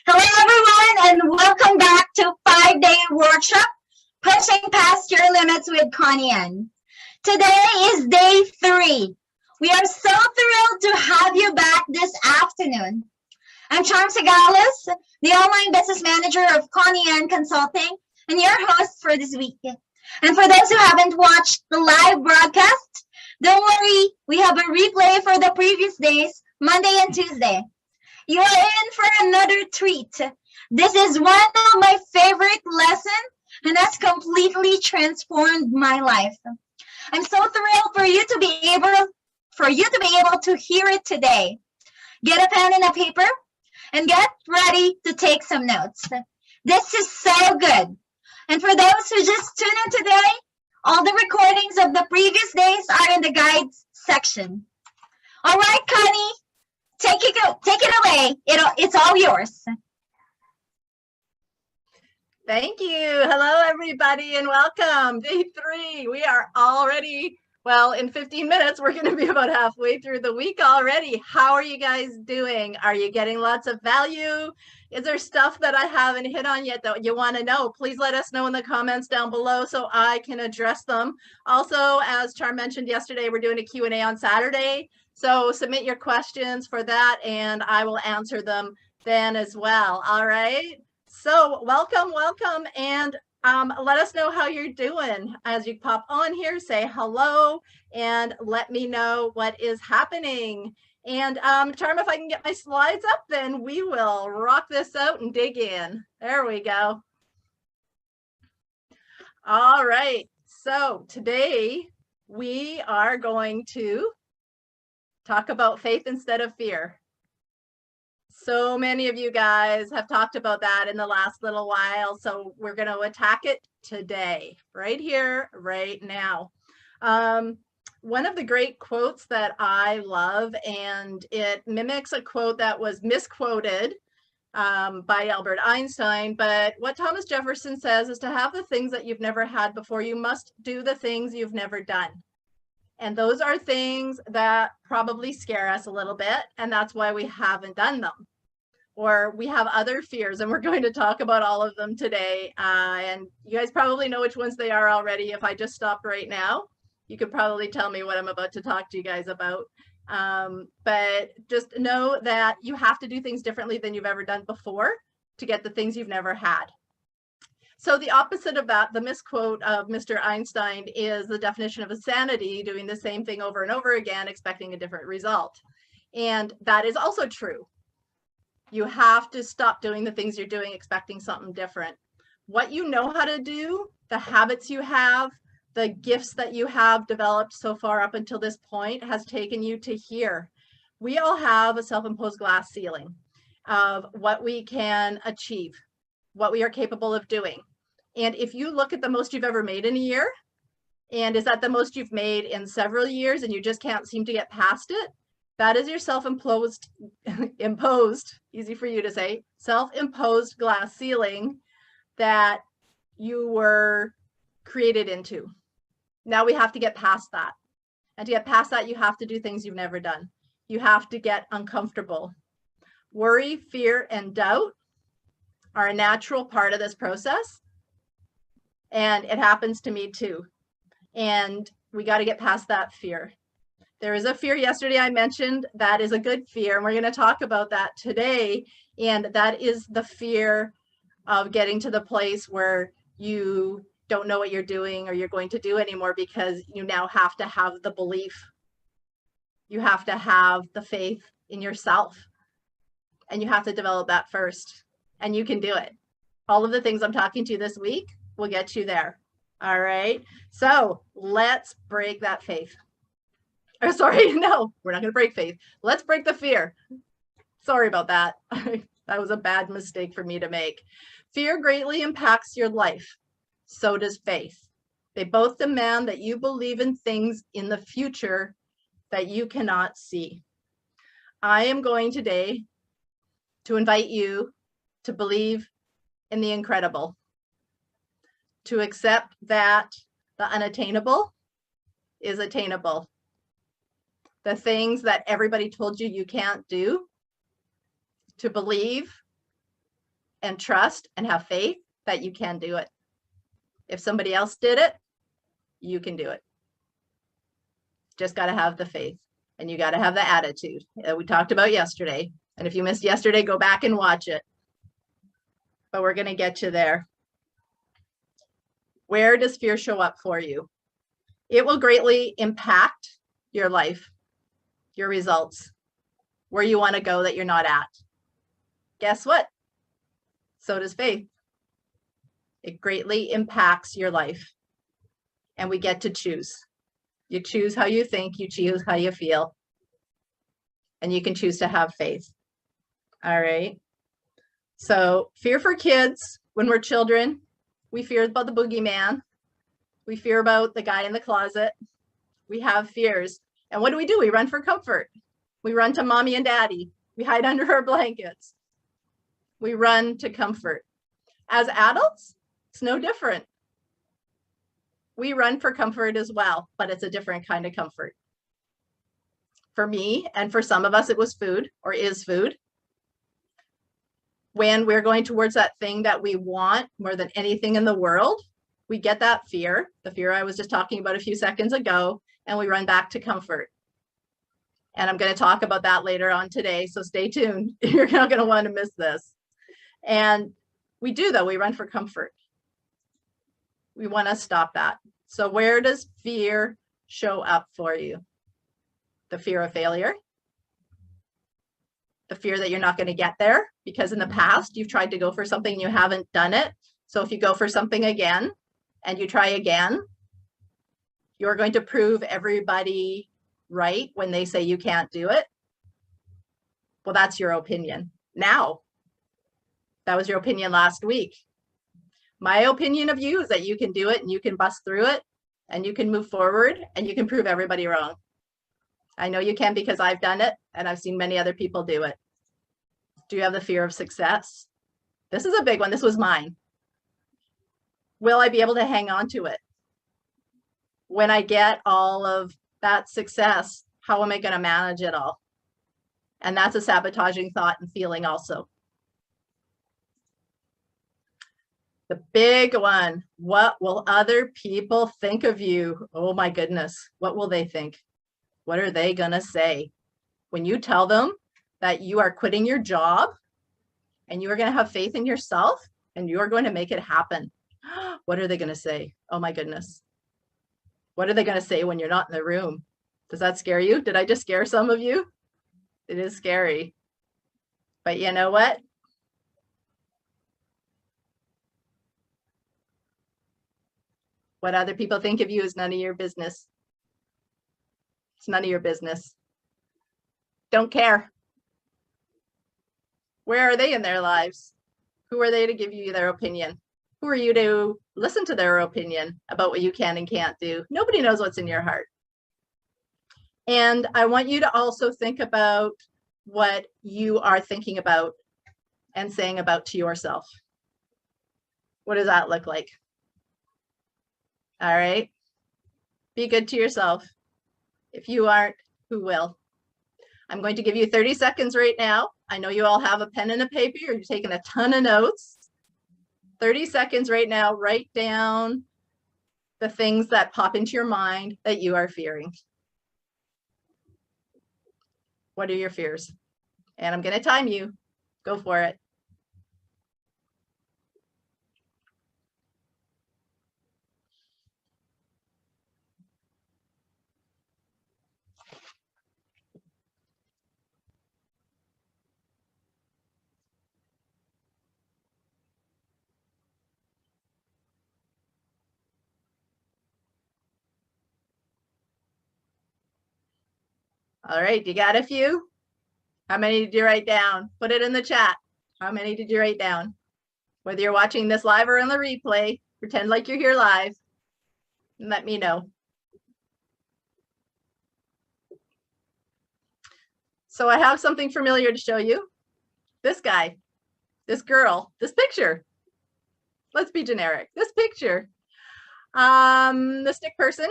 Hello, everyone, and welcome back to 5-Day Workshop, Pushing Past Your Limits with Connie Anne. Today is day 3. We are so thrilled to have you back this afternoon. I'm Charm Sagales, the online business manager of Connie Anne Consulting, and your host for this week. And for those who haven't watched the live broadcast, don't worry, we have a replay for the previous days, Monday and Tuesday. You are in for another treat. This is one of my favorite lessons and has completely transformed my life. I'm so thrilled for you to be able to hear it today. Get a pen and a paper and get ready to take some notes. This is so good. And for those who just tuned in today, all the recordings of the previous days are in the guides section. All right, Connie. Take it away. It's all yours. Thank you. Hello, everybody, and welcome. Day 3. We are already, in 15 minutes, we're going to be about halfway through the week already. How are you guys doing? Are you getting lots of value? Is there stuff that I haven't hit on yet that you want to know? Please let us know in the comments down below so I can address them. Also, as Charm mentioned yesterday, we're doing a Q&A on Saturday. So submit your questions for that and I will answer them then as well. All right. So welcome. And let us know how you're doing. As you pop on here, say hello and let me know what is happening. And Charm, if I can get my slides up, then we will rock this out and dig in. There we go. All right. So today we are going to talk about faith instead of fear. So many of you guys have talked about that in the last little while. So we're going to attack it today, right here, right now. One of the great quotes that I love, and it mimics a quote that was misquoted by Albert Einstein. But what Thomas Jefferson says is to have the things that you've never had before, you must do the things you've never done. And those are things that probably scare us a little bit, and that's why we haven't done them. Or we have other fears, and we're going to talk about all of them today. And you guys probably know which ones they are already. If I just stopped right now, you could probably tell me what I'm about to talk to you guys about. But just know that you have to do things differently than you've ever done before to get the things you've never had. So the opposite of that, the misquote of Mr. Einstein, is the definition of insanity, doing the same thing over and over again, expecting a different result. And that is also true. You have to stop doing the things you're doing, expecting something different. What you know how to do, the habits you have, the gifts that you have developed so far up until this point has taken you to here. We all have a self-imposed glass ceiling of what we can achieve, what we are capable of doing. And if you look at the most you've ever made in a year, and is that the most you've made in several years and you just can't seem to get past it, that is your self-imposed, easy for you to say, self-imposed glass ceiling that you were created into. Now we have to get past that. And to get past that, you have to do things you've never done. You have to get uncomfortable. Worry, fear, and doubt are a natural part of this process. And it happens to me too. And we got to get past that fear. There is a fear yesterday I mentioned that is a good fear. And we're going to talk about that today. And that is the fear of getting to the place where you don't know what you're doing or you're going to do anymore, because you now have to have the belief. You have to have the faith in yourself. And you have to develop that first. And you can do it. All of the things I'm talking to you this week will get you there. All right. So let's break that faith. Or sorry, no, we're not going to break faith. Let's break the fear. Sorry about that. That was a bad mistake for me to make. Fear greatly impacts your life. So does faith. They both demand that you believe in things in the future that you cannot see. I am going today to invite you to believe in the incredible, to accept that the unattainable is attainable. The things that everybody told you you can't do, to believe and trust and have faith that you can do it. If somebody else did it, you can do it. Just got to have the faith, and you got to have the attitude that we talked about yesterday. And if you missed yesterday, go back and watch it. But we're going to get you there. Where does fear show up for you? It will greatly impact your life, your results, where you want to go that you're not at. Guess what? So does faith. It greatly impacts your life. And we get to choose. You choose how you think, you choose how you feel. And you can choose to have faith. All right. So fear for kids, when we're children, we fear about the boogeyman. We fear about the guy in the closet. We have fears. And what do? We run for comfort. We run to mommy and daddy. We hide under our blankets. We run to comfort. As adults, it's no different. We run for comfort as well, but it's a different kind of comfort. For me, and for some of us, it was food or is food. When we're going towards that thing that we want more than anything in the world, we get that fear, the fear I was just talking about a few seconds ago, and we run back to comfort. And I'm going to talk about that later on today, so stay tuned. You're not going to want to miss this. And we do, though, we run for comfort. We want to stop that. So where does fear show up for you? The fear of failure. The fear that you're not going to get there because in the past you've tried to go for something and you haven't done it. So if you go for something again and you try again, you're going to prove everybody right when they say you can't do it. Well, that's your opinion now. That was your opinion last week. My opinion of you is that you can do it and you can bust through it and you can move forward and you can prove everybody wrong. I know you can because I've done it and I've seen many other people do it. Do you have the fear of success? This is a big one. This was mine. Will I be able to hang on to it? When I get all of that success, how am I going to manage it all? And that's a sabotaging thought and feeling also. The big one, what will other people think of you? Oh my goodness, what will they think? What are they going to say? When you tell them that you are quitting your job and you are going to have faith in yourself and you are going to make it happen, what are they going to say? Oh my goodness. What are they going to say when you're not in the room? Does that scare you? Did I just scare some of you? It is scary. But you know what? What other people think of you is none of your business. It's none of your business. Don't care. Where are they in their lives? Who are they to give you their opinion? Who are you to listen to their opinion about what you can and can't do? Nobody knows what's in your heart. And I want you to also think about what you are thinking about and saying about to yourself. What does that look like? All right. Be good to yourself. If you aren't, who will? I'm going to give you 30 seconds right now. I know you all have a pen and a paper. You're taking a ton of notes. 30 seconds right now. Write down the things that pop into your mind that you are fearing. What are your fears? And I'm going to time you. Go for it. All right, you got a few? How many did you write down? Put it in the chat. How many did you write down? Whether you're watching this live or on the replay, pretend like you're here live and let me know. So I have something familiar to show you. This guy, this girl, this picture. Let's be generic. This picture. The stick person.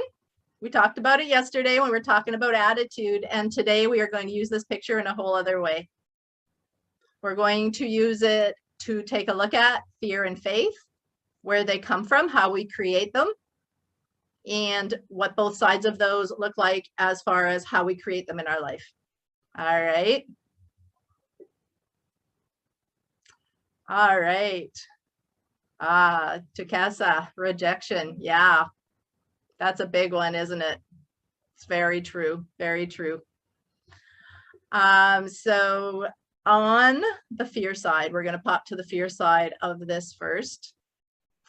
We talked about it yesterday when we were talking about attitude, and today we are going to use this picture in a whole other way. We're going to use it to take a look at fear and faith, where they come from, how we create them, and what both sides of those look like as far as how we create them in our life. All right. All right. Tukasa, rejection. Yeah, that's a big one, isn't it? It's very true. Very true. So on the fear side, we're going to pop to the fear side of this first.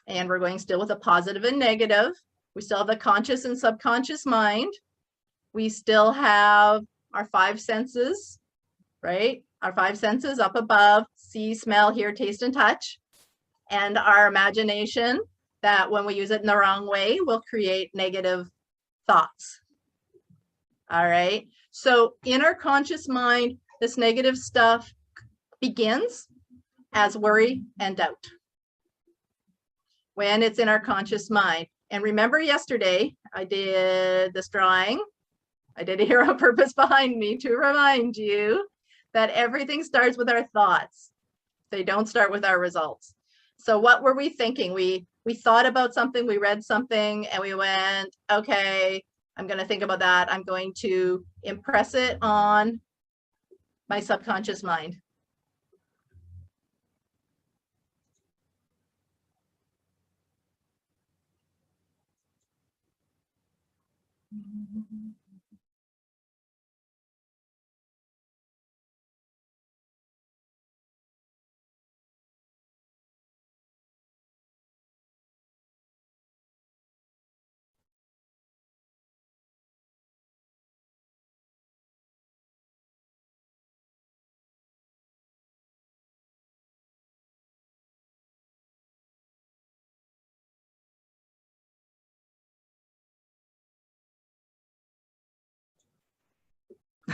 And we're going still with a positive and negative. We still have the conscious and subconscious mind. We still have our five senses, right? Our five senses up above: see, smell, hear, taste, and touch. And our imagination, that when we use it in the wrong way, will create negative thoughts. All right. So in our conscious mind, this negative stuff begins as worry and doubt when it's in our conscious mind. And remember yesterday, I did this drawing. I did a hero purpose behind me to remind you that everything starts with our thoughts. They don't start with our results. So what were we thinking? We thought about something, we read something, and we went, okay, I'm going to think about that. I'm going to impress it on my subconscious mind.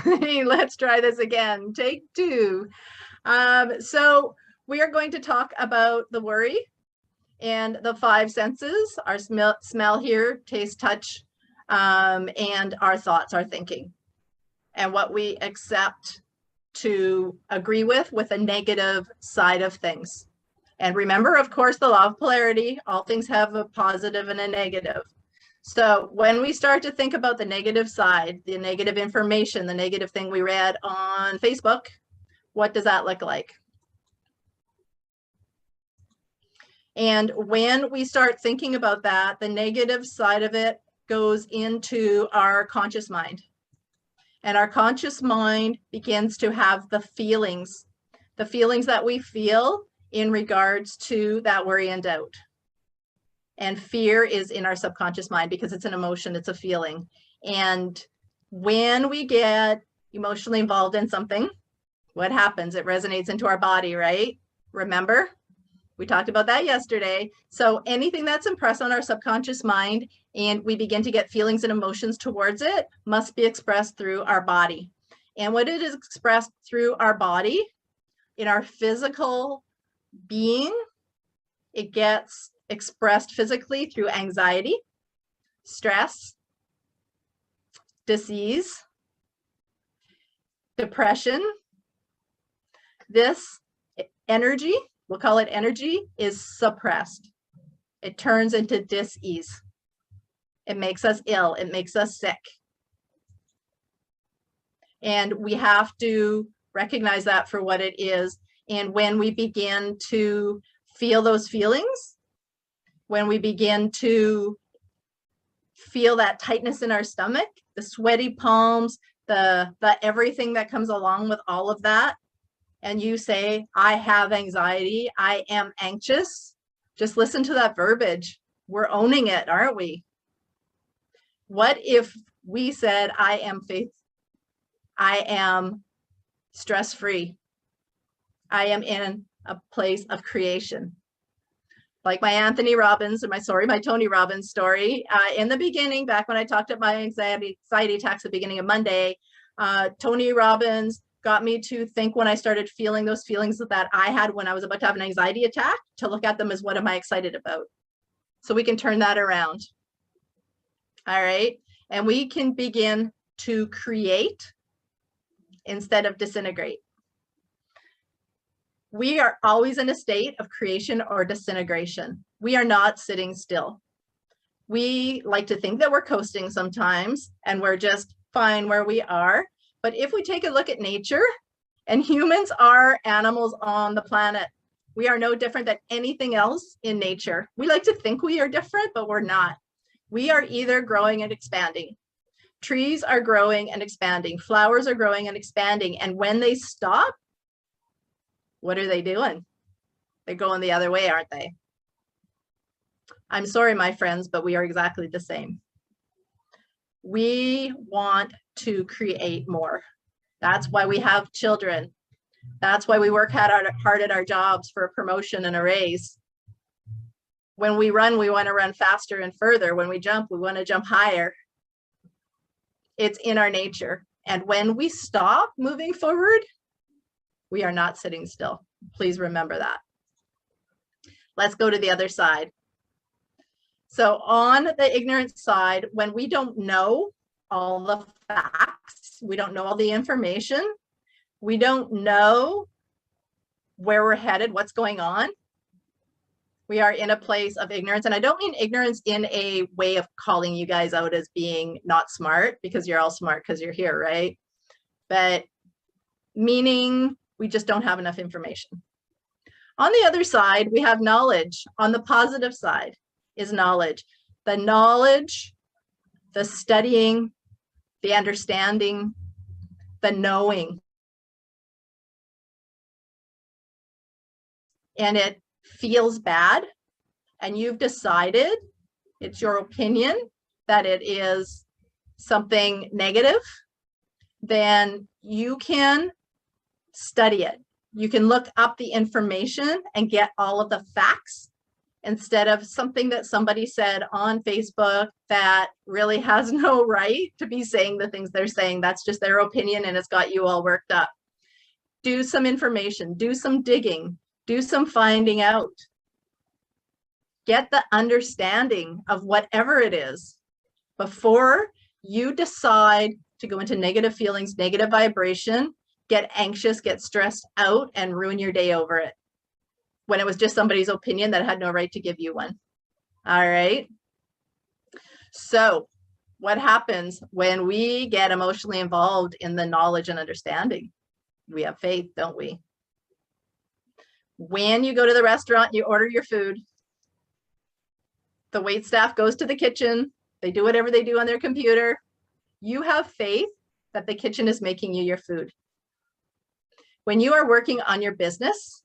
Let's try this again. Take two. So we are going to talk about the worry and the five senses: our smell, hear, taste, touch, and our thoughts, our thinking, and what we accept to agree with a negative side of things. And remember, of course, the law of polarity: all things have a positive and a negative. So when we start to think about the negative side, the negative information, the negative thing we read on Facebook, what does that look like? And when we start thinking about that, the negative side of it goes into our conscious mind. And our conscious mind begins to have the feelings that we feel in regards to that worry and doubt. And fear is in our subconscious mind because it's an emotion, it's a feeling. And when we get emotionally involved in something, what happens? It resonates into our body, right? Remember? We talked about that yesterday. So anything that's impressed on our subconscious mind and we begin to get feelings and emotions towards it must be expressed through our body. And when it is expressed through our body, in our physical being, it gets expressed physically through anxiety, stress, disease, depression. This energy, we'll call it energy, is suppressed. It turns into dis-ease. It makes us ill. It makes us sick. And we have to recognize that for what it is. And when we begin to feel those feelings, when we begin to feel that tightness in our stomach, the sweaty palms, the everything that comes along with all of that, and you say, I have anxiety, I am anxious, just listen to that verbiage. We're owning it, aren't we? What if we said, I am stress-free. I am in a place of creation. Like my Tony Robbins story. In the beginning, back when I talked about my anxiety attacks at the beginning of Monday, Tony Robbins got me to think, when I started feeling those feelings that I had when I was about to have an anxiety attack, to look at them as, what am I excited about? So we can turn that around. All right. And we can begin to create instead of disintegrate. We are always in a state of creation or disintegration. We are not sitting still. We like to think that we're coasting sometimes and we're just fine where we are. But if we take a look at nature, and humans are animals on the planet, we are no different than anything else in nature. We like to think we are different, but we're not. We are either growing and expanding. Trees are growing and expanding. Flowers are growing and expanding. And when they stop, what are they doing? They're going the other way, aren't they? I'm sorry, my friends, but we are exactly the same. We want to create more. That's why we have children. That's why we work hard at our jobs for a promotion and a raise. When we run, we want to run faster and further. When we jump, we want to jump higher. It's in our nature. And when we stop moving forward, we are not sitting still. Please remember that. Let's go to the other side. So on the ignorance side, when we don't know all the facts, we don't know all the information, we don't know where we're headed, what's going on, we are in a place of ignorance. And I don't mean ignorance in a way of calling you guys out as being not smart, because you're all smart because you're here, right? But meaning we just don't have enough information. On the other side, we have knowledge. On the positive side is knowledge. The knowledge, the studying, the understanding, the knowing. And it feels bad, and you've decided, it's your opinion, that it is something negative, then you can study it. You can look up the information and get all of the facts instead of something that somebody said on Facebook that really has no right to be saying the things they're saying. That's just their opinion and it's got you all worked up. Do some information, do some digging, do some finding out. Get the understanding of whatever it is before you decide to go into negative feelings, negative vibration, get anxious, get stressed out, and ruin your day over it, when it was just somebody's opinion that had no right to give you one. All right. So what happens when we get emotionally involved in the knowledge and understanding? We have faith, don't we? When you go to the restaurant, you order your food. The wait staff goes to the kitchen. They do whatever they do on their computer. You have faith that the kitchen is making you your food. When you are working on your business,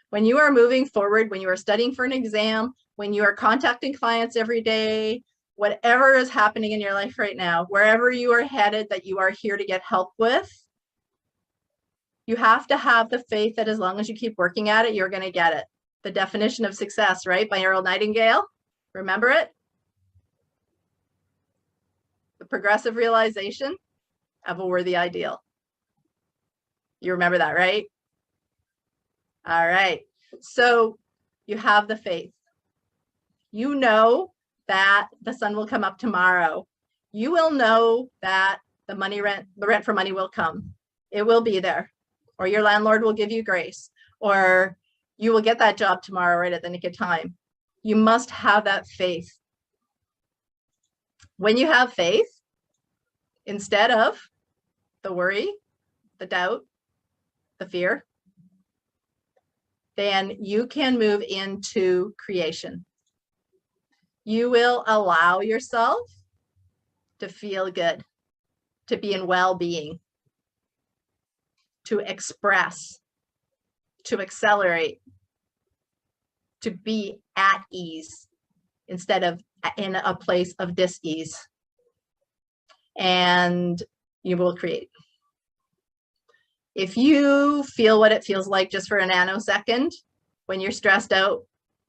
when you are moving forward, when you are studying for an exam, when you are contacting clients every day, whatever is happening in your life right now, wherever you are headed that you are here to get help with, you have to have the faith that as long as you keep working at it, you're going to get it. The definition of success, right? By Earl Nightingale. Remember it? The progressive realization of a worthy ideal. You remember that, right? All right. So you have the faith. You know that the sun will come up tomorrow. You will know that the rent for money will come. It will be there. Or your landlord will give you grace. Or you will get that job tomorrow right at the nick of time. You must have that faith. When you have faith, instead of the worry, the doubt, the fear, then you can move into creation. You will allow yourself to feel good, to be in well-being, to express, to accelerate, to be at ease instead of in a place of dis-ease. And you will create. If you feel what it feels like just for a nanosecond, when you're stressed out,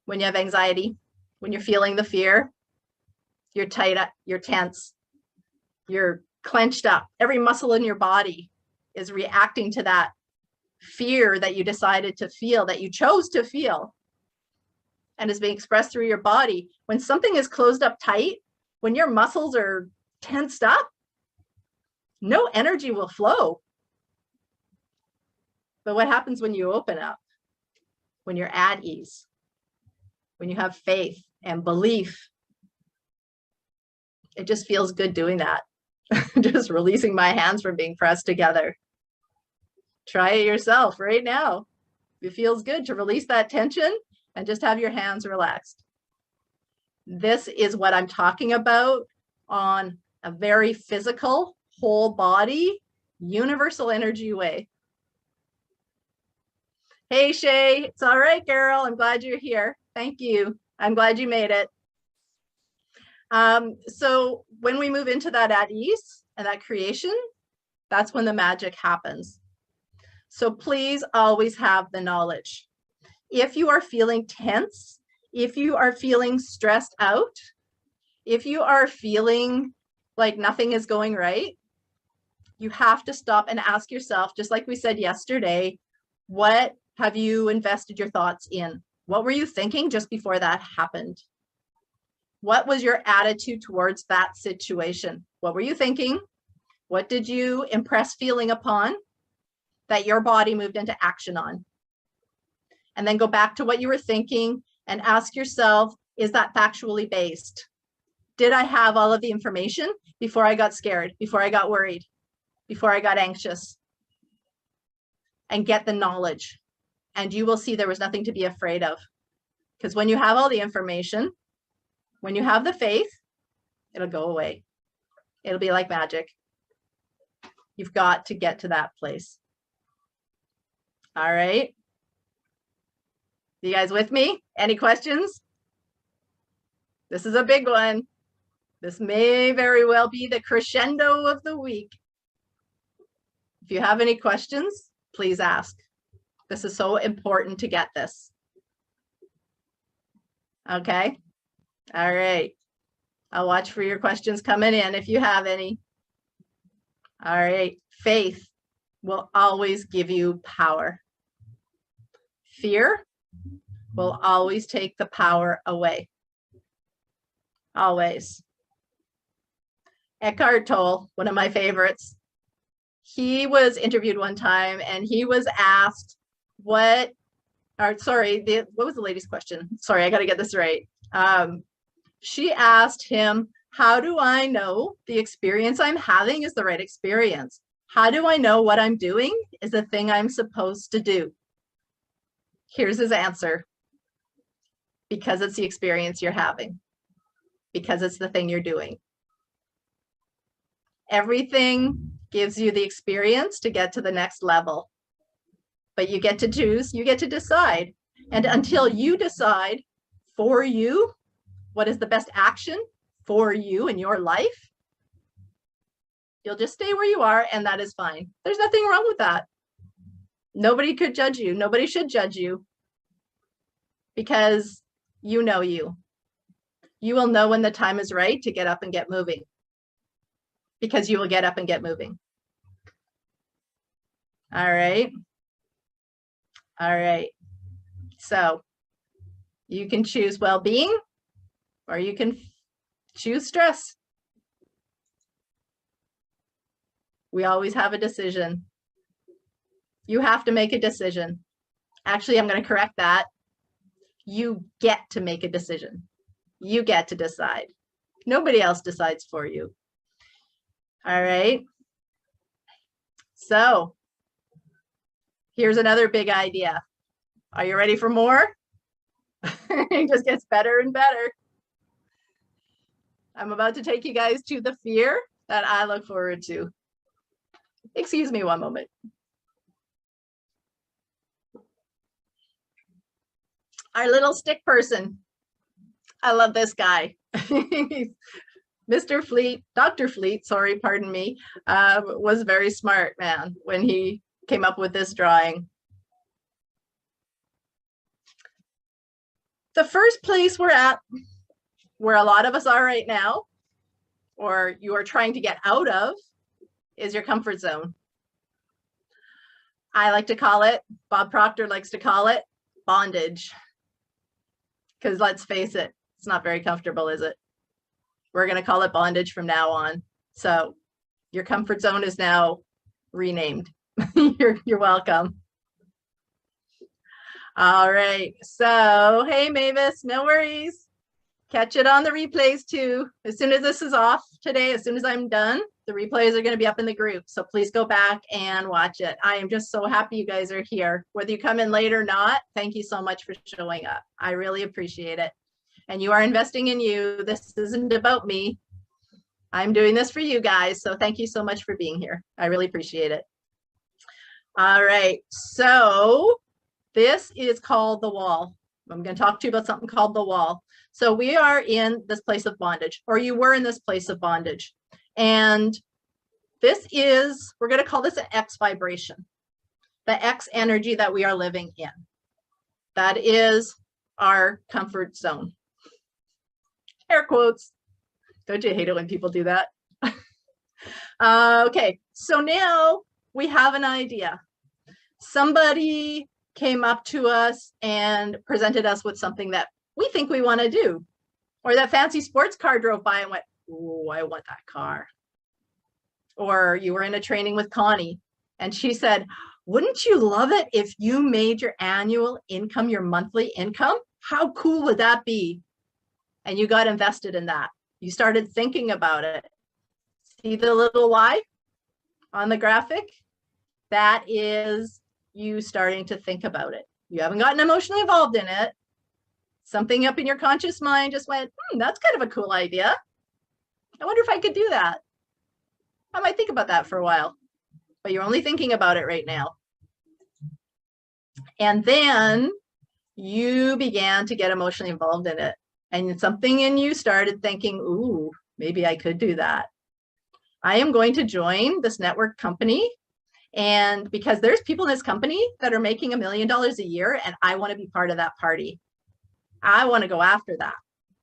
when you have anxiety, when you're feeling the fear, you're tight up, you're tense, you're clenched up. Every muscle in your body is reacting to that fear that you decided to feel, that you chose to feel, and is being expressed through your body. When something is closed up tight, when your muscles are tensed up, no energy will flow. But what happens when you open up? when you're at ease, when you have faith and belief. It just feels good doing that. Just releasing my hands from being pressed together. Try it yourself right now. It feels good to release that tension and just have your hands relaxed. This is what I'm talking about on a very physical, whole body, universal energy way. Hey, Shay, it's all right, girl. I'm glad you're here. Thank you. I'm glad you made it. So when we move into that at ease and that creation, that's when the magic happens. So please always have the knowledge. If you are feeling tense, if you are feeling stressed out, if you are feeling like nothing is going right, you have to stop and ask yourself, just like we said yesterday, what have you invested your thoughts in? What were you thinking just before that happened? What was your attitude towards that situation? What were you thinking? What did you impress feeling upon that your body moved into action on? And then go back to what you were thinking and ask yourself, is that factually based? Did I have all of the information before I got scared, before I got worried, before I got anxious? And get the knowledge. And you will see there was nothing to be afraid of. Because when you have all the information, when you have the faith, it'll go away. It'll be like magic. You've got to get to that place. All right. You guys with me? Any questions? This is a big one. This may very well be the crescendo of the week. If you have any questions, please ask. This is so important to get this. Okay. All right. I'll watch for your questions coming in if you have any. All right. Faith will always give you power. Fear will always take the power away. Always. Eckhart Tolle, one of my favorites, he was interviewed one time and he was asked what was the lady's question? Sorry, I got to get this right. She asked him, how do I know the experience I'm having is the right experience? How do I know what I'm doing is the thing I'm supposed to do? Here's his answer. Because it's the experience you're having. Because it's the thing you're doing. Everything gives you the experience to get to the next level. But you get to choose, you get to decide. And until you decide for you what is the best action for you in your life, you'll just stay where you are, and that is fine. There's nothing wrong with that. Nobody could judge you. Nobody should judge you because you know you. You will know when the time is right to get up and get moving because you will get up and get moving. All right. All right. So you can choose well-being or you can choose stress. We always have a decision. You have to make a decision. Actually, I'm going to correct that. You get to make a decision. You get to decide. Nobody else decides for you. All right. So here's another big idea. Are you ready for more? It just gets better and better. I'm about to take you guys to the fear that I look forward to. Excuse me one moment. Our little stick person. I love this guy. Mr. Fleet, Dr. Fleet, sorry, pardon me, was a very smart man when he came up with this drawing. The first place we're at, where a lot of us are right now, or you are trying to get out of, is your comfort zone. I like to call it, Bob Proctor likes to call it, bondage. Because let's face it, it's not very comfortable, is it? We're going to call it bondage from now on. So your comfort zone is now renamed. You're welcome. All right. So, hey, Mavis, no worries. Catch it on the replays too. As soon as this is off today, as soon as I'm done, the replays are going to be up in the group. So please go back and watch it. I am just so happy you guys are here. Whether you come in late or not, thank you so much for showing up. I really appreciate it. And you are investing in you. This isn't about me. I'm doing this for you guys. So thank you so much for being here. I really appreciate it. All right. So this is called the wall. I'm going to talk to you about something called the wall. So we are in this place of bondage, or you were in this place of bondage. And this is, we're going to call this an X vibration, the X energy that we are living in. That is our comfort zone. Air quotes. Don't you hate it when people do that? Okay, so now we have an idea. Somebody came up to us and presented us with something that we think we want to do. Or that fancy sports car drove by and went, oh, I want that car. Or you were in a training with Connie and she said, wouldn't you love it if you made your annual income your monthly income? How cool would that be? And you got invested in that. You started thinking about it. See the little Y on the graphic? That is you starting to think about it. You haven't gotten emotionally involved in it. Something up in your conscious mind just went, that's kind of a cool idea. I wonder if I could do that. I might think about that for a while, but you're only thinking about it right now. And then you began to get emotionally involved in it. And something in you started thinking, ooh, maybe I could do that. I am going to join this network company. And because there's people in this company that are making $1 million a year, and I want to be part of that party. I want to go after that.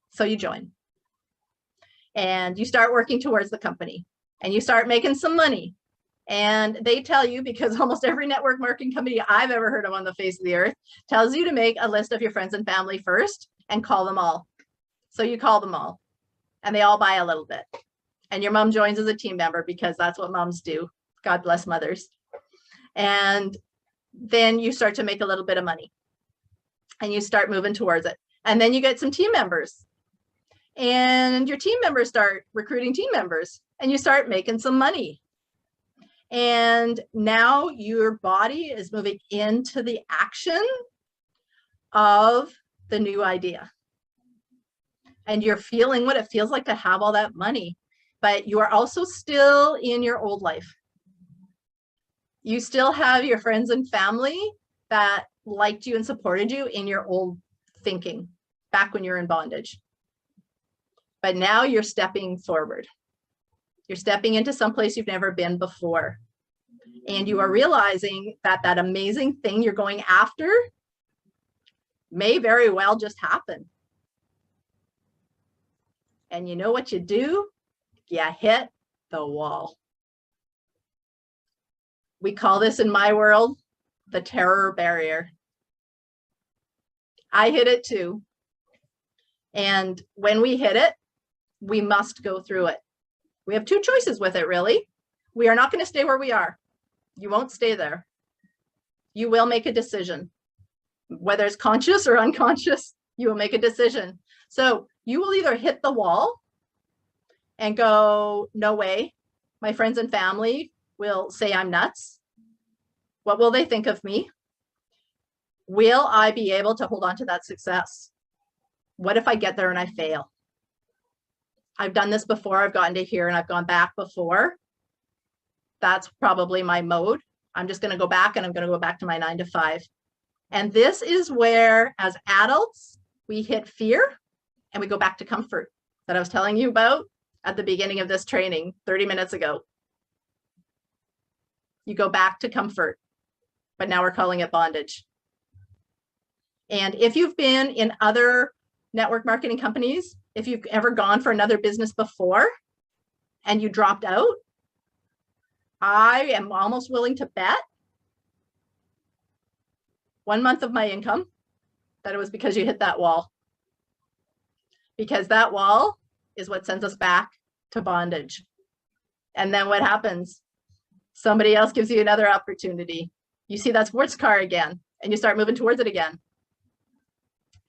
So you join. And you start working towards the company. And you start making some money. And they tell you, because almost every network marketing company I've ever heard of on the face of the earth tells you to make a list of your friends and family first and call them all. So you call them all and they all buy a little bit. And your mom joins as a team member because that's what moms do. God bless mothers. And then you start to make a little bit of money and you start moving towards it. And then you get some team members and your team members start recruiting team members and you start making some money. And now your body is moving into the action of the new idea. And you're feeling what it feels like to have all that money, but you are also still in your old life. You still have your friends and family that liked you and supported you in your old thinking back when you're in bondage. But now you're stepping forward. You're stepping into some place you've never been before. And you are realizing that that amazing thing you're going after may very well just happen. And you know what you do? You hit the wall. We call this in my world, the terror barrier. I hit it too. And when we hit it, we must go through it. We have two choices with it, really. We are not going to stay where we are. You won't stay there. You will make a decision. Whether it's conscious or unconscious, you will make a decision. So you will either hit the wall and go, no way, my friends and family will say I'm nuts. What will they think of me? Will I be able to hold on to that success? What if I get there and I fail? I've done this before. I've gotten to here and I've gone back before. That's probably my mode. I'm just going to go back and I'm going to go back to my 9 to 5. And this is where, as adults, we hit fear and we go back to comfort that I was telling you about at the beginning of this training 30 minutes ago. You go back to comfort, but now we're calling it bondage. And if you've been in other network marketing companies, if you've ever gone for another business before and you dropped out, I am almost willing to bet 1 month of my income that it was because you hit that wall. Because that wall is what sends us back to bondage. And then what happens? Somebody else gives you another opportunity. You see that sports car again, and you start moving towards it again.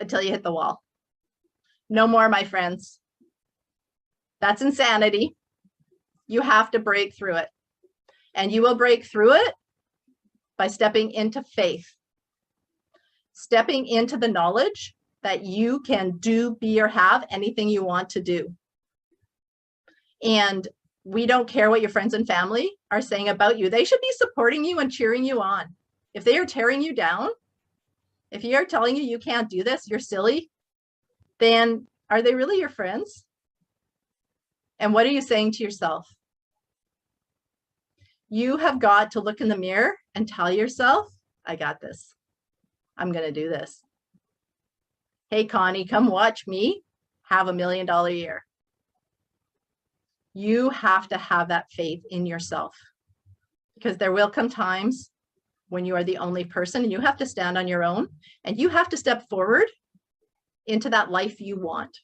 until you hit the wall. No more, my friends. That's insanity. You have to break through it. And you will break through it by stepping into faith. Stepping into the knowledge that you can do, be, or have anything you want to do. And we don't care what your friends and family are saying about you. They should be supporting you and cheering you on. If they are tearing you down, if you are telling you can't do this, you're silly, then are they really your friends? And what are you saying to yourself? You have got to look in the mirror and tell yourself, I got this. I'm going to do this. Hey, Connie, come watch me have $1 million year. You have to have that faith in yourself, because there will come times when you are the only person and you have to stand on your own and you have to step forward into that life you want.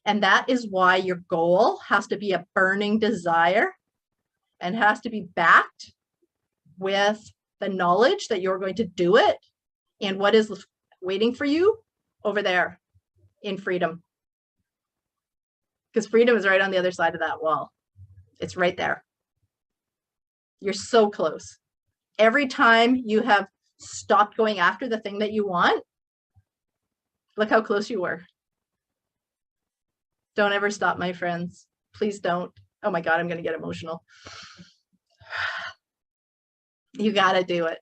And that is why your goal has to be a burning desire and has to be backed with the knowledge that you're going to do it and what is waiting for you over there in freedom. Because freedom is right on the other side of that wall. It's right there. You're so close. Every time you have stopped going after the thing that you want, look how close you were. Don't ever stop, my friends. Please don't. Oh my God, I'm going to get emotional. You got to do it.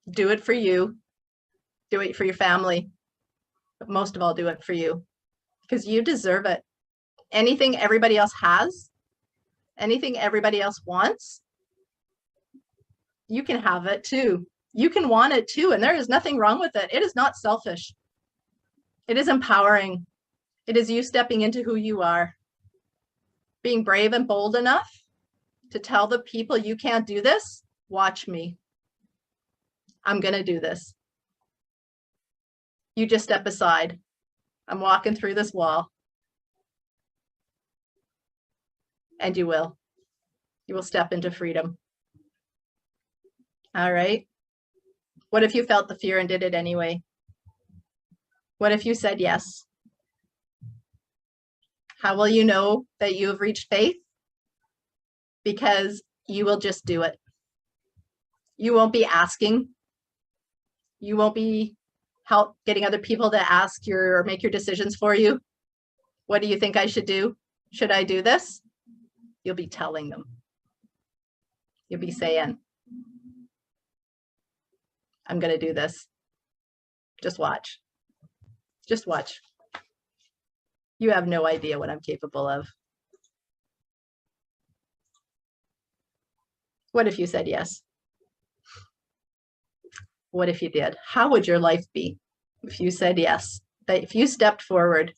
Do it for you. Do it for your family. But most of all, do it for you, because you deserve it. Anything everybody else has, anything everybody else wants, you can have it too. You can want it too. And there is nothing wrong with it. It is not selfish. It is empowering. It is you stepping into who you are, being brave and bold enough to tell the people you can't do this. Watch me. I'm going to do this. You just step aside. I'm walking through this wall. And you will. You will step into freedom. All right. What if you felt the fear and did it anyway? What if you said yes? How will you know that you have reached faith? Because you will just do it. You won't be asking. You won't be getting other people to ask or make your decisions for you. What do you think I should do? Should I do this? You'll be telling them. You'll be saying, I'm going to do this. Just watch. Just watch. You have no idea what I'm capable of. What if you said yes? What if you did? How would your life be if you said yes? That if you stepped forward?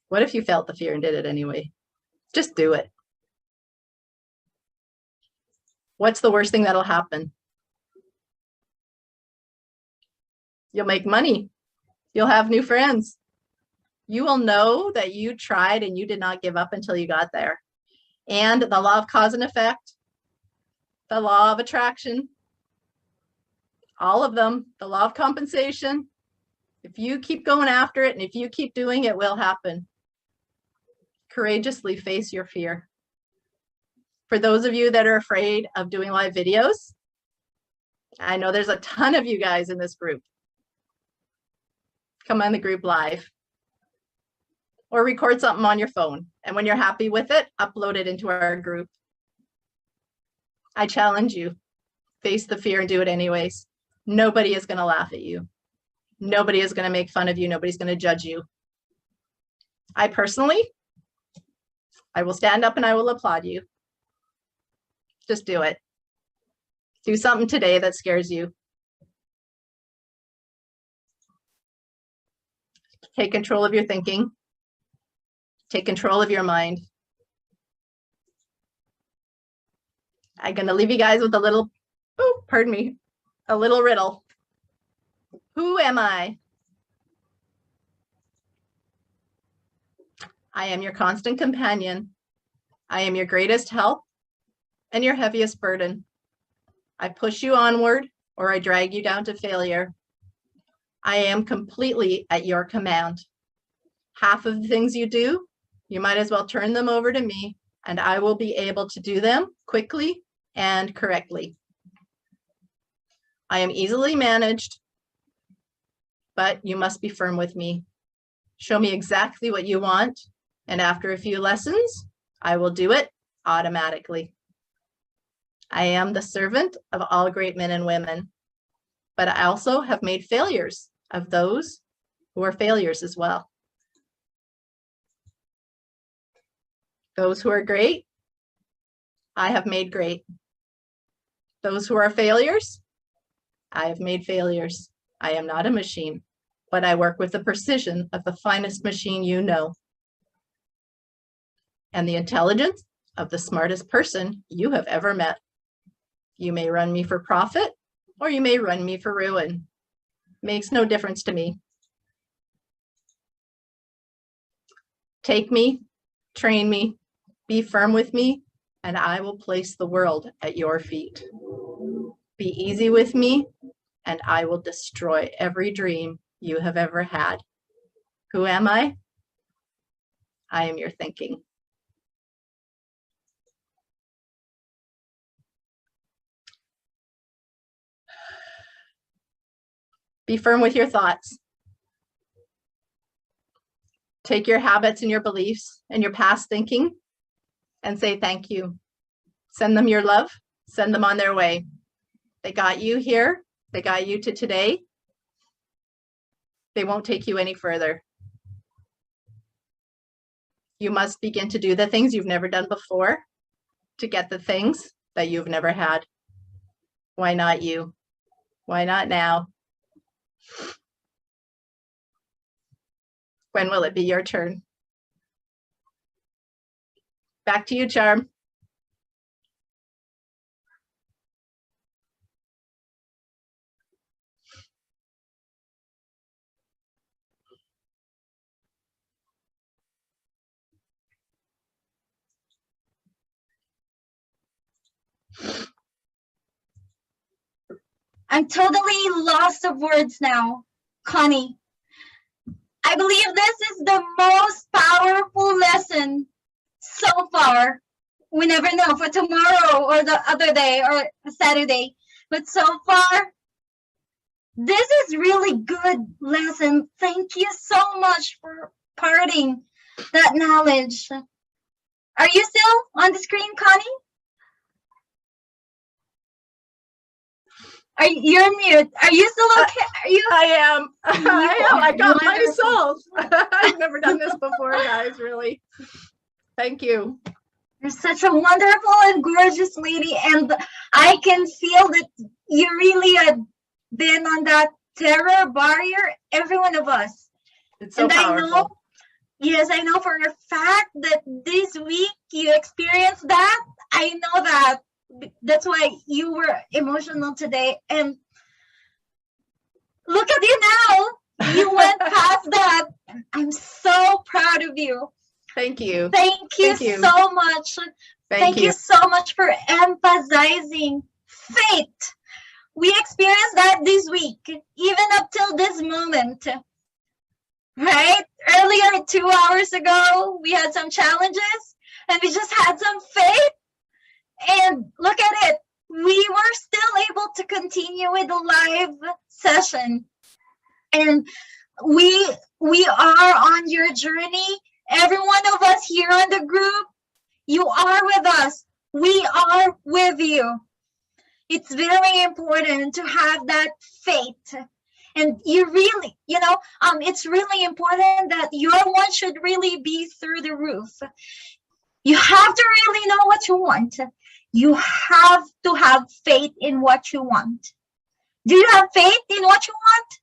What if you felt the fear and did it anyway? Just do it. What's the worst thing that'll happen? You'll make money. You'll have new friends. You will know that you tried and you did not give up until you got there. And the law of cause and effect, the law of attraction, all of them, the law of compensation. If you keep going after it and if you keep doing it, it will happen. Courageously face your fear. For those of you that are afraid of doing live videos, I know there's a ton of you guys in this group. Come on the group live. Or record something on your phone. And when you're happy with it, upload it into our group. I challenge you. Face the fear and do it anyways. Nobody is going to laugh at you. Nobody is going to make fun of you. Nobody's going to judge you. I personally, I will stand up and I will applaud you. Just do it. Do something today that scares you. Take control of your thinking. Take control of your mind. I'm going to leave you guys with a little, a little riddle. Who am I? I am your constant companion. I am your greatest help and your heaviest burden. I push you onward or I drag you down to failure. I am completely at your command. Half of the things you do, you might as well turn them over to me, and I will be able to do them quickly and correctly. I am easily managed, but you must be firm with me. Show me exactly what you want, and after a few lessons, I will do it automatically. I am the servant of all great men and women, but I also have made failures of those who are failures as well. Those who are great, I have made great. Those who are failures, I have made failures. I am not a machine, but I work with the precision of the finest machine you know, and the intelligence of the smartest person you have ever met. You may run me for profit, or you may run me for ruin. Makes no difference to me. Take me, train me, be firm with me, and I will place the world at your feet. Be easy with me, and I will destroy every dream you have ever had. Who am I? I am your thinking. Be firm with your thoughts. Take your habits and your beliefs and your past thinking and say thank you. Send them your love. Send them on their way. They got you here. They got you to today. They won't take you any further. You must begin to do the things you've never done before to get the things that you've never had. Why not you? Why not now? When will it be your turn? Back to you, Charm. I'm totally lost of words now, Connie. I believe this is the most powerful lesson so far. We never know for tomorrow or the other day or Saturday, but so far, this is really good lesson. Thank you so much for imparting that knowledge. Are you still on the screen, Connie? You're mute. Are you still okay? Are you? I am. I got myself. I've never done this before, guys, really. Thank you. You're such a wonderful and gorgeous lady, and I can feel that you really have been on that terror barrier, every one of us. It's so powerful. I know for a fact that this week you experienced that. I know that. That's why you were emotional today. And look at you now. You went past that. I'm so proud of you. Thank you. Thank you so much. Thank you so much for emphasizing faith. We experienced that this week, even up till this moment. Right? Earlier, 2 hours ago, we had some challenges and we just had some faith. And look at it. We were still able to continue with the live session. And we are on your journey. Every one of us here on the group, you are with us. We are with you. It's very important to have that faith. And you really, it's really important that your one should really be through the roof. You have to really know what you want. You have to have faith in what you want. Do you have faith in what you want?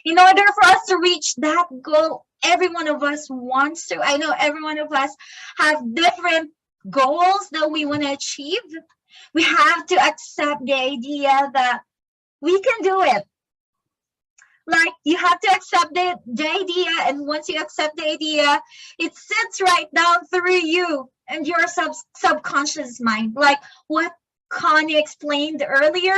In order for us to reach that goal, every one of us wants to. I know every one of us have different goals that we want to achieve. We have to accept the idea that we can do it. Like, you have to accept the idea, and once you accept the idea, it sits right down through you and your subconscious mind. Like what Connie explained earlier,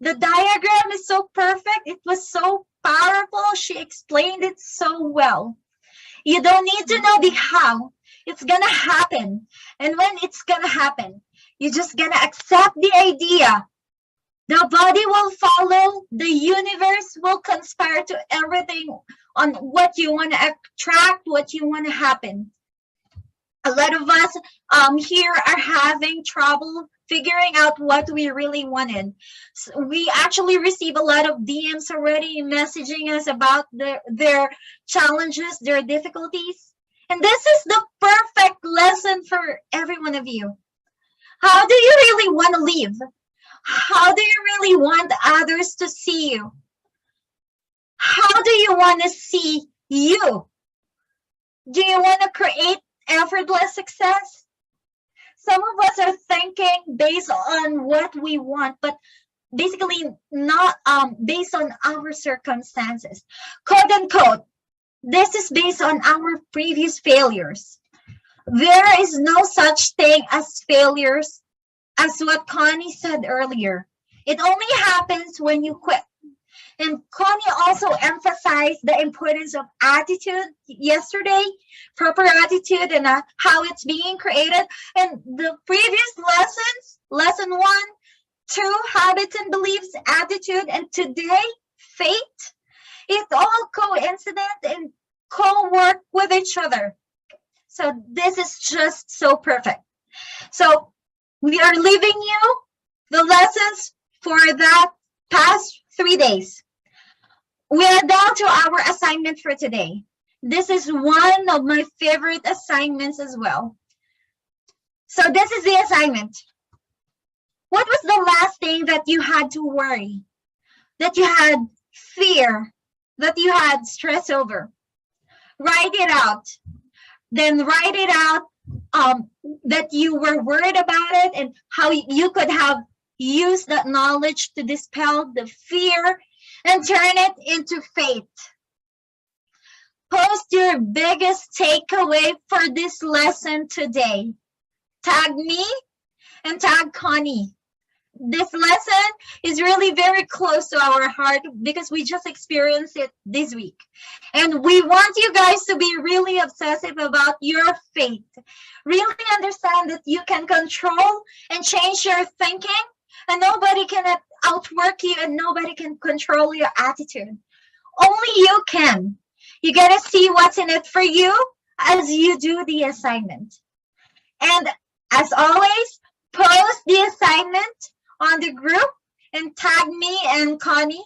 The diagram is so perfect. It was so powerful. She explained it so well. You don't need to know the how. It's gonna happen. And when it's gonna happen, you're just gonna accept the idea. The body will follow. The universe will conspire to everything on what you want to attract, what you want to happen. A lot of us here are having trouble figuring out what we really wanted. So we actually receive a lot of DMs already messaging us about their challenges, their difficulties. And this is the perfect lesson for every one of you. How do you really want to live? How do you really want others to see you? How do you want to see you? Do you want to create effortless success? Some of us are thinking based on what we want, but basically not based on our circumstances. Quote unquote, this is based on our previous failures. There is no such thing as failures, as what Connie said earlier. It only happens when you quit. And Connie also emphasized the importance of attitude yesterday, proper attitude, and how it's being created. And the previous lessons, lesson 1, 2, habits and beliefs, attitude, and today, fate, it's all coincident and co-work with each other. So this is just so perfect. So we are leaving you the lessons for that past 3 days. We are down to our assignment for today. This is one of my favorite assignments as well. So this is the assignment. What was the last thing that you had to worry, that you had fear, that you had stress over? Write it out. Then write it out that you were worried about it and how you could have used that knowledge to dispel the fear and turn it into faith. Post your biggest takeaway for this lesson today. Tag me and tag Connie. This lesson is really very close to our heart because we just experienced it this week. And we want you guys to be really obsessive about your faith. Really understand that you can control and change your thinking, and nobody can outwork you and nobody can control your attitude. Only you can. You gotta see what's in it for you as you do the assignment. And as always, post the assignment on the group and tag me and Connie,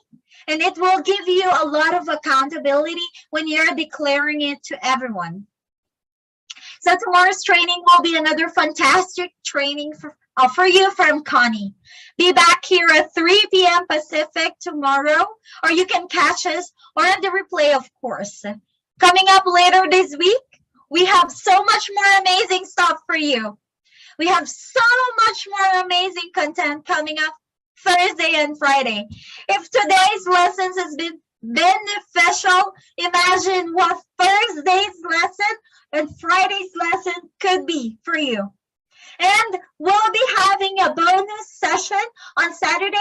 and it will give you a lot of accountability when you're declaring it to everyone. So tomorrow's training will be another fantastic training for you from Connie. Be back here at 3 p.m. Pacific tomorrow, or you can catch us or the replay, of course. Coming up later this week, we have so much more amazing stuff for you. We have so much more amazing content coming up Thursday and Friday. If today's lessons has been beneficial, imagine what Thursday's lesson and Friday's lesson could be for you. And we'll be having a bonus session on Saturday.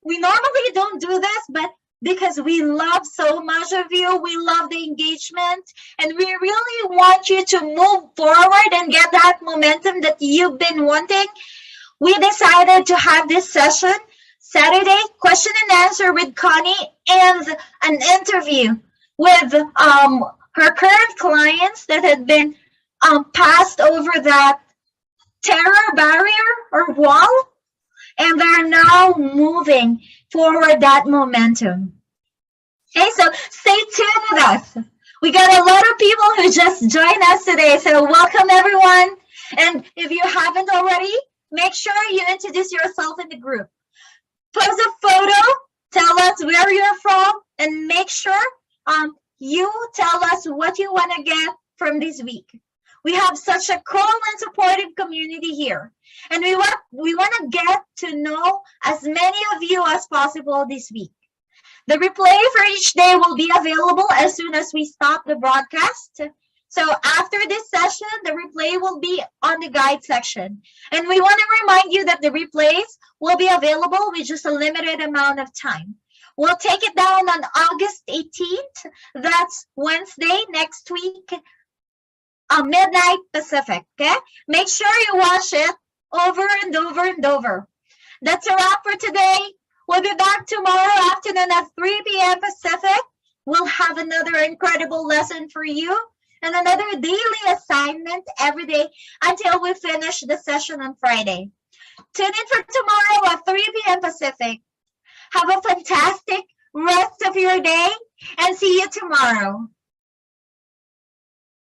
We normally don't do this, but because we love so much of you, we love the engagement, and we really want you to move forward and get that momentum that you've been wanting. We decided to have this session Saturday, question and answer with Connie, and an interview with her current clients that had been passed over that terror barrier or wall, and they're now moving forward that momentum. Okay, so stay tuned with us. We got a lot of people who just joined us today, so welcome everyone. And if you haven't already, make sure you introduce yourself in the group. Post a photo, tell us where you're from, and make sure you tell us what you want to get from this week. We have such a cool and supportive community here, and we want to get to know as many of you as possible this week. The replay for each day will be available as soon as we stop the broadcast. So after this session, the replay will be on the guide section. And we want to remind you that the replays will be available with just a limited amount of time. We'll take it down on August 18th. That's Wednesday next week, midnight Pacific, okay? Make sure you watch it over and over and over. That's a wrap for today. We'll be back tomorrow afternoon at 3 p.m. Pacific. We'll have another incredible lesson for you and another daily assignment every day until we finish the session on Friday. Tune in for tomorrow at 3 p.m. Pacific. Have a fantastic rest of your day and see you tomorrow.